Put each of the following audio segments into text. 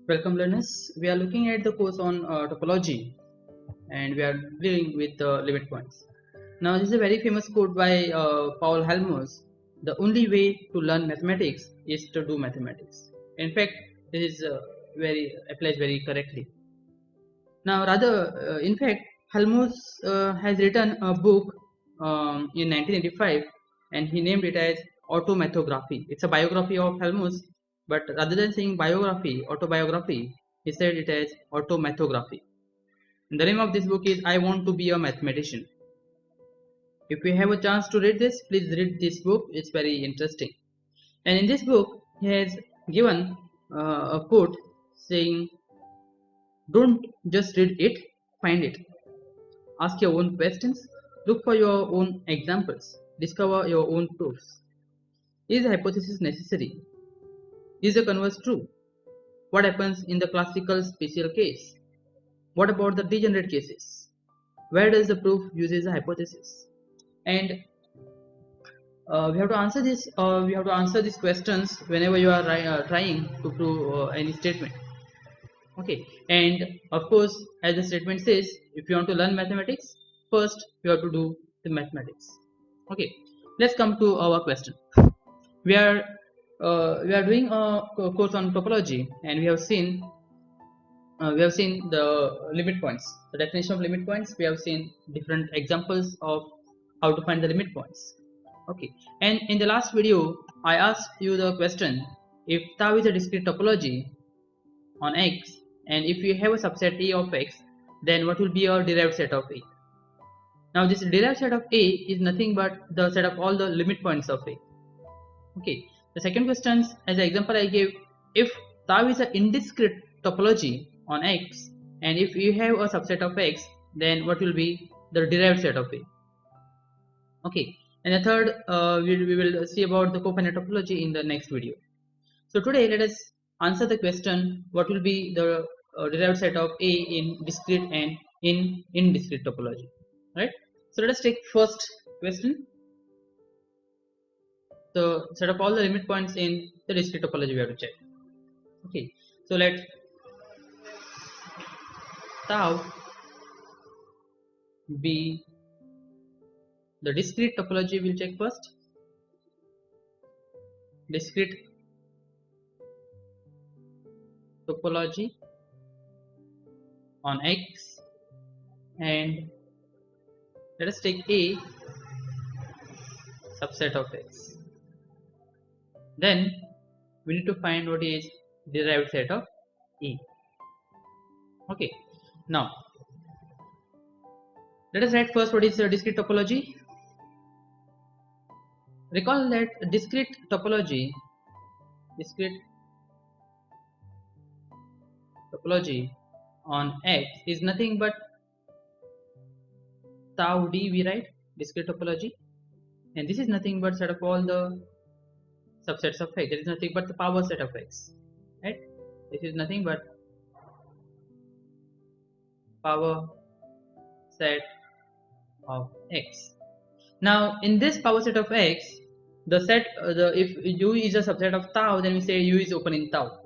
Welcome learners. We are looking at the course on topology and we are dealing with the limit points. Now this is a very famous quote by Paul Helmholtz. The only way to learn mathematics is to do mathematics. In fact, this is very applies very correctly. Now rather, in fact, Helmholtz has written a book in 1985 and he named it as Automathography. It's a biography of Helmholtz, but rather than saying biography, autobiography, he said it as Automathography. And the name of this book is I Want to Be a Mathematician. If you have a chance to read this, please read this book. It's very interesting. And in this book, he has given a quote saying, "Don't just read it, find it. Ask your own questions, look for your own examples, discover your own proofs. Is a hypothesis necessary? Is the converse true? What happens in the classical special case? What about the degenerate cases? Where does the proof uses a hypothesis?" And we have to answer this. We have to answer these questions whenever you are trying to prove any statement. Okay, and of course, as the statement says, if you want to learn mathematics, first you have to do the mathematics. Okay, let's come to our question. We are doing a course on topology, and we have seen the limit points, the definition of limit points. We have seen different examples of how to find the limit points. Okay, and in the last video, I asked you the question: if tau is a discrete topology on X, and if you have a subset A of X, then what will be your derived set of A? Now this derived set of A is nothing but the set of all the limit points of A. Okay. The second question, as an example I gave, if tau is an indiscrete topology on X, and if you have a subset of X, then what will be the derived set of A? Okay. And the third, we will see about the cofinite topology in the next video. So today let us answer the question: what will be the derived set of A in discrete and in indiscrete topology? Right. So let us take first question. So set up all the limit points in the discrete topology we have to check. Okay. So let tau be the discrete topology. We'll check first. Discrete topology on X, and let us take A subset of X. Then we need to find what is derived set of E. Okay. Now let us write first what is a discrete topology. Recall that discrete topology on X is nothing but tau d, we write discrete topology, and this is nothing but set of all the subsets of X. There is nothing but the power set of X, right? This is nothing but power set of X. Now in this power set of X, the set if U is a subset of tau, then we say U is open in tau.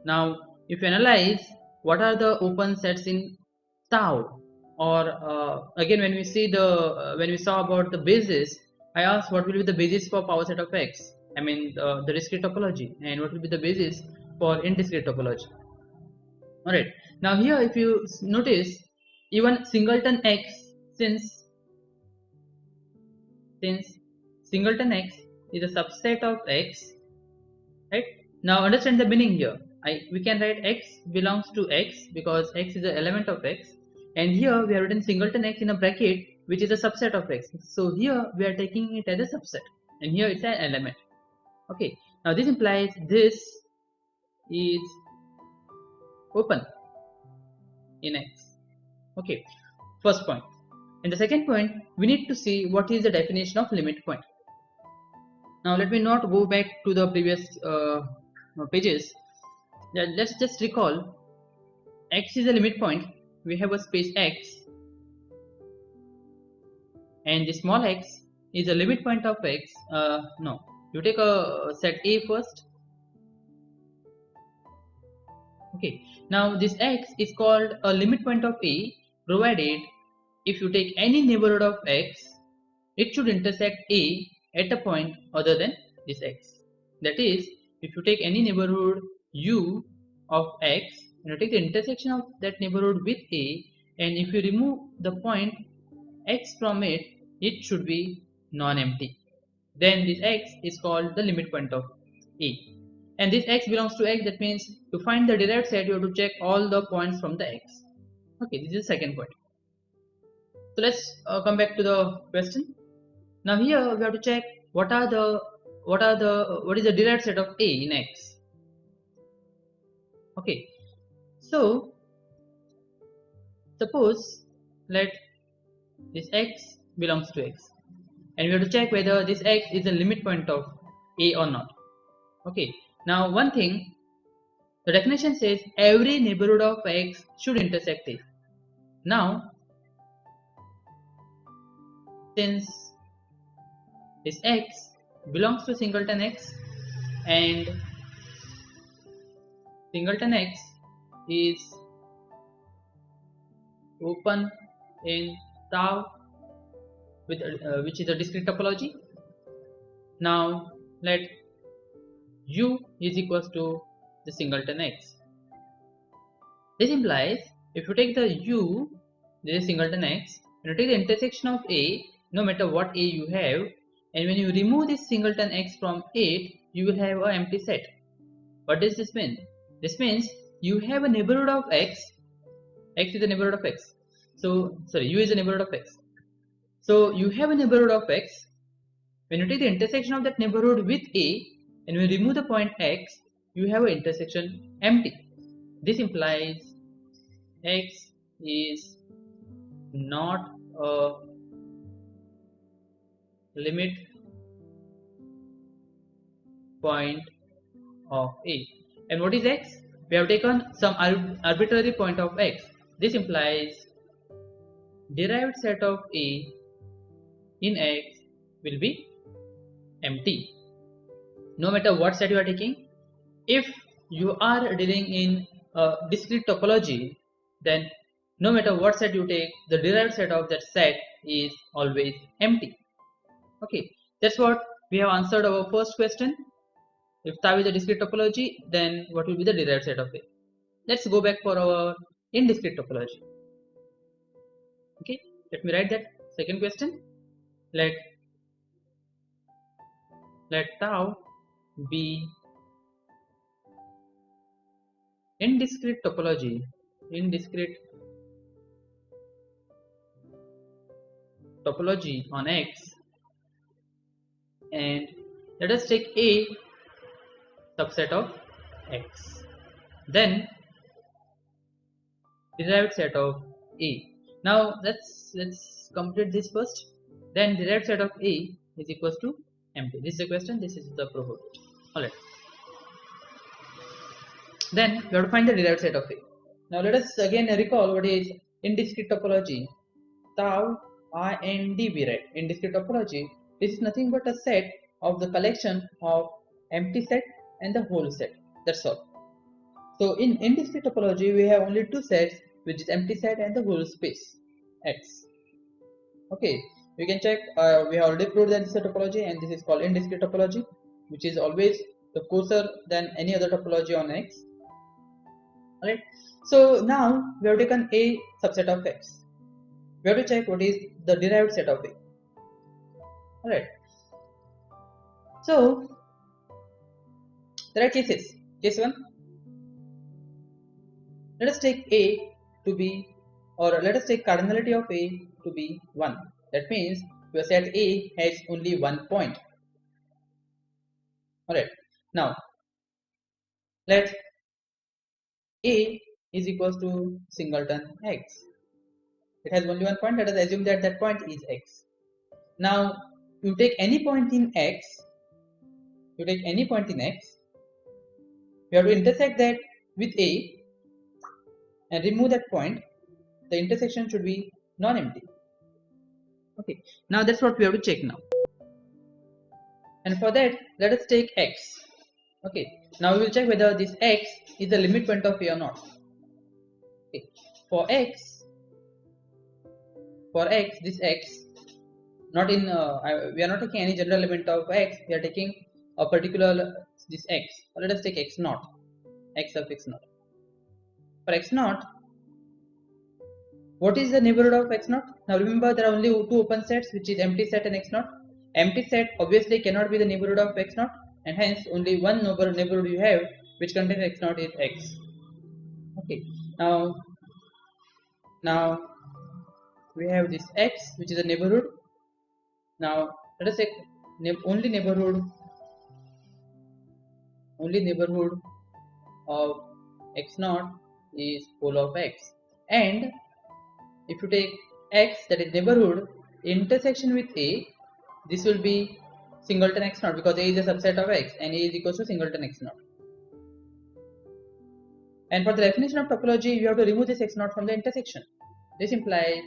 Now if you analyze what are the open sets in tau, or again when we see the when we saw about the basis, I asked what will be the basis for power set of X, I mean the discrete topology, and what will be the basis for indiscrete topology. Alright, now here if you notice, even singleton X, since singleton X is a subset of X, right? Now understand the meaning here. We can write X belongs to X because X is an element of X, and here we have written singleton X in a bracket which is a subset of X. So here we are taking it as a subset, and here it's an element. Okay. Now this implies this is open in X. Okay. First point. And the second point, we need to see what is the definition of limit point. Now let me not go back to the previous pages. Let's just recall, X is a limit point. We have a space X, and the small x is a limit point of X. No, you take a set A first. Okay, now this x is called a limit point of A, provided if you take any neighborhood of x, it should intersect A at a point other than this x. That is, if you take any neighborhood u of x and you take the intersection of that neighborhood with A, and if you remove the point x from it, it should be non-empty. Then this x is called the limit point of A. And this x belongs to x, that means to find the derived set you have to check all the points from the x. Okay, this is the second point. So let's come back to the question. Now here we have to check what is the derived set of A in x. Okay, so suppose let this x belongs to x, and we have to check whether this x is a limit point of A or not. Okay, now one thing, the definition says every neighborhood of x should intersect A. Now since this x belongs to singleton x and singleton x is open in tau with which is a discrete topology. Now let u is equals to the singleton x. This implies if you take the u, this is singleton x, and you take the intersection of A, no matter what A you have, and when you remove this singleton x from it, you will have an empty set. What does this mean? This means you have a neighborhood of x is the neighborhood of x. So sorry, u is the neighborhood of x. So you have a neighborhood of x. When you take the intersection of that neighborhood with A and we remove the point x, you have an intersection empty. This implies x is not a limit point of A. And what is x? We have taken some arbitrary point of x. This implies derived set of A in x will be empty. No matter what set you are taking, if you are dealing in a discrete topology, then no matter what set you take, the derived set of that set is always empty. Okay, that's what we have answered our first question. If tau is a discrete topology, then what will be the derived set of A? Let's go back for our indiscrete topology. Okay, let me write that second question. Let tau be indiscrete topology on X, and let us take A subset of X, then derived set of A. Now let's complete this first. Then derived set of A is equals to empty. This is the question, this is the probability. Alright. Then we have to find the derived set of A. Now let us again recall what is indiscrete topology. Tau IND we write. Indiscrete topology, this is nothing but a set of the collection of empty set and the whole set. That's all. So in indiscrete topology we have only two sets, which is empty set and the whole space X. Okay, you can check, we have already proved that this is a topology, and this is called indiscrete topology, which is always the coarser than any other topology on X. Alright, so now we have taken A subset of X. We have to check what is the derived set of A. Alright, so there are cases. Case 1, let us take A to be, or let us take cardinality of A to be 1. That means your set A has only one point. Alright, now let A is equals to singleton X. It has only one point. Let us assume that that point is X. Now you take any point in X, you have to intersect that with A and remove that point. The intersection should be non-empty. Okay, now that's what we have to check now. And for that, let us take X. Okay, now we will check whether this x is the limit point of A or not. Okay, for x, this x, not in we are not taking any general element of x, we are taking a particular this x. Let us take x naught, x of x naught. For x naught, what is the neighborhood of x naught? Now remember, there are only two open sets, which is empty set and x naught. Empty set obviously cannot be the neighborhood of x naught, and hence only one neighborhood you have which contains x naught is x. Okay, now we have this x which is a neighborhood. Now let us take only neighborhood of x naught is pole of x, and if you take x, that is neighborhood, intersection with A, this will be singleton x naught, because A is a subset of x and A is equals to singleton x naught. And for the definition of topology, you have to remove this x naught from the intersection. This implies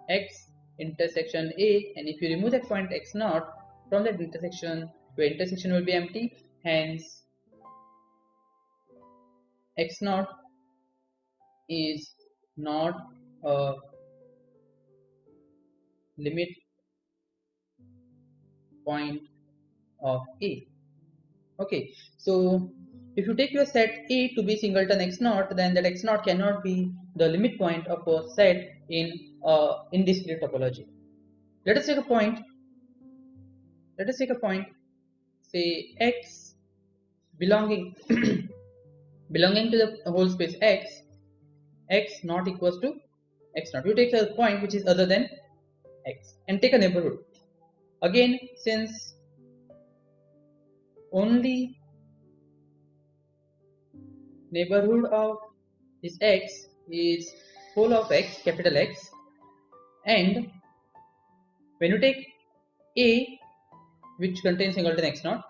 x intersection A, and if you remove that point x naught from that intersection, your intersection will be empty. Hence, x naught is not a limit point of A. Okay, so if you take your set A to be singleton x naught, then that x naught cannot be the limit point of a set in indiscrete topology. Let us take a point. Say x belonging belonging to the whole space x not equals to x naught. You take a point which is other than x and take a neighborhood. Again, since only neighborhood of this x is pole of x, capital X, and when you take A which contains singleton x naught,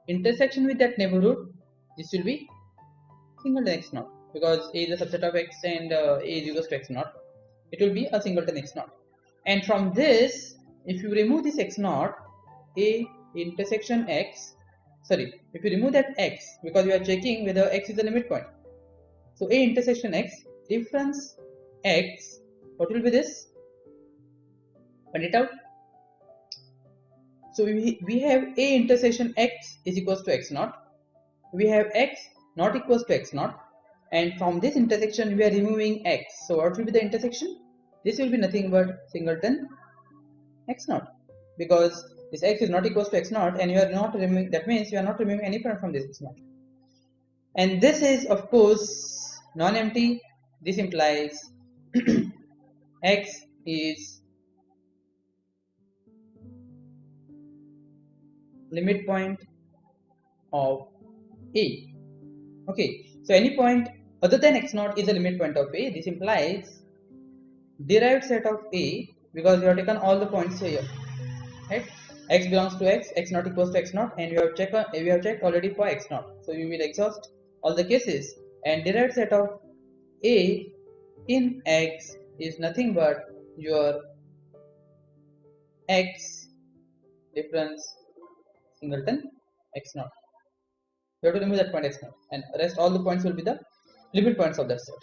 intersection with that neighborhood, this will be singleton x naught, because A is a subset of x and A is equals to x naught. It will be a singleton x naught. And from this, if you remove this x naught, A intersection x, if you remove that x, because we are checking whether x is the limit point. So A intersection x, difference x, what will be this? Find it out. So we have A intersection x is equals to x naught. We have x not equals to x naught, and from this intersection we are removing x. So what will be the intersection? This will be nothing but singleton x naught, because this x is not equals to x naught, and you are not removing. That means you are not removing any point from this x naught. And this is of course non-empty. This implies x is limit point of A. Okay, so any point other than x naught is a limit point of A. This implies derived set of A, because you have taken all the points here, right? X belongs to x naught equals to x naught, and we have checked already for x naught. So you will exhaust all the cases, and derived set of A in x is nothing but your x difference singleton x naught. You have to remove that point x naught, and rest all the points will be the limit points of that set.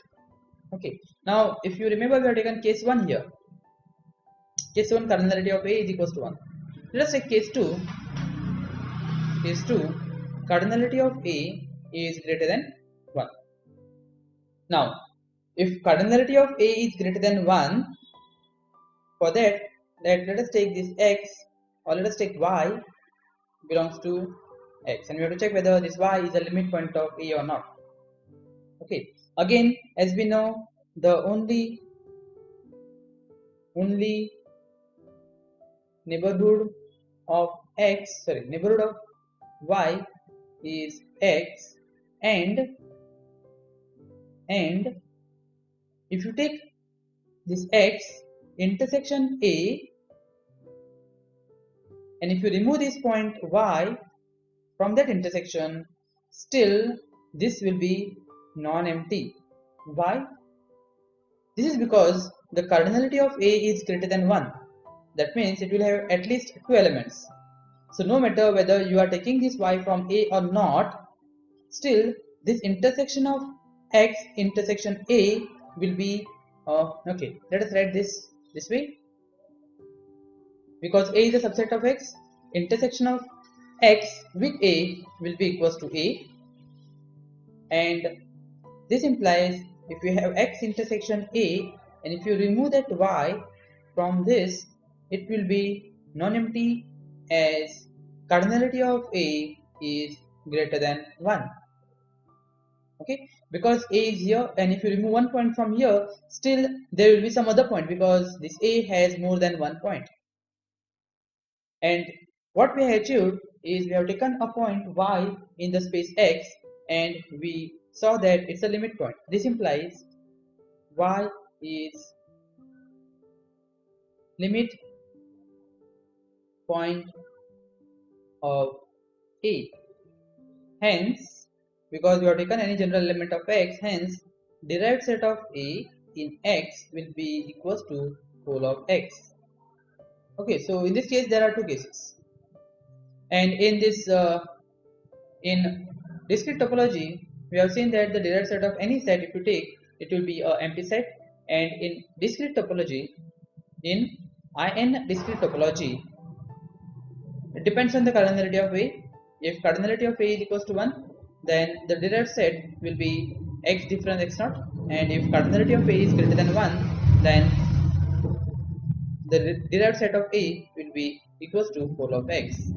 Okay, now if you remember, we have taken case 1 here. Case 1, cardinality of A is equals to 1. Let us take case 2. Case 2, cardinality of A is greater than 1. Now, if cardinality of A is greater than 1, for that, let us take this x, or let us take y belongs to x, and we have to check whether this y is a limit point of A or not. Okay, again, as we know, the only neighborhood of neighborhood of y is x, and if you take this x intersection A, and if you remove this point y from that intersection, still this will be non-empty. Why? This is because the cardinality of A is greater than 1. That means it will have at least 2 elements. So no matter whether you are taking this y from a or not, still this intersection of x intersection a will be okay. Let us write this way. Because a is a subset of x, intersection of x with a will be equals to a, and this implies if you have x intersection a and if you remove that y from this, it will be non-empty as cardinality of a is greater than 1. Okay, because a is here, and if you remove one point from here, still there will be some other point because this a has more than one point. And what we have achieved is we have taken a point y in the space x and we saw that it's a limit point. This implies y is limit point of a. Hence, because we have taken any general element of x, hence derived set of a in x will be equals to whole of x. Okay, so in this case there are two cases, and in this in discrete topology we have seen that the derived set of any set, if you take, it will be a empty set. And in discrete topology, in in discrete topology, it depends on the cardinality of a. If cardinality of a is equals to 1, then the derived set will be x difference x naught, and if cardinality of a is greater than 1, then the derived set of a will be equals to whole of x.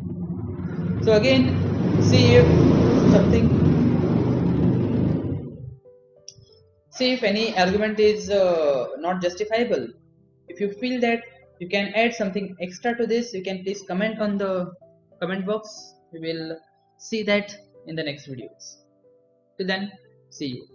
So again, see if something, see if any argument is not justifiable. If you feel that you can add something extra to this, you can please comment on the comment box. We will see that in the next videos. Till then, see you.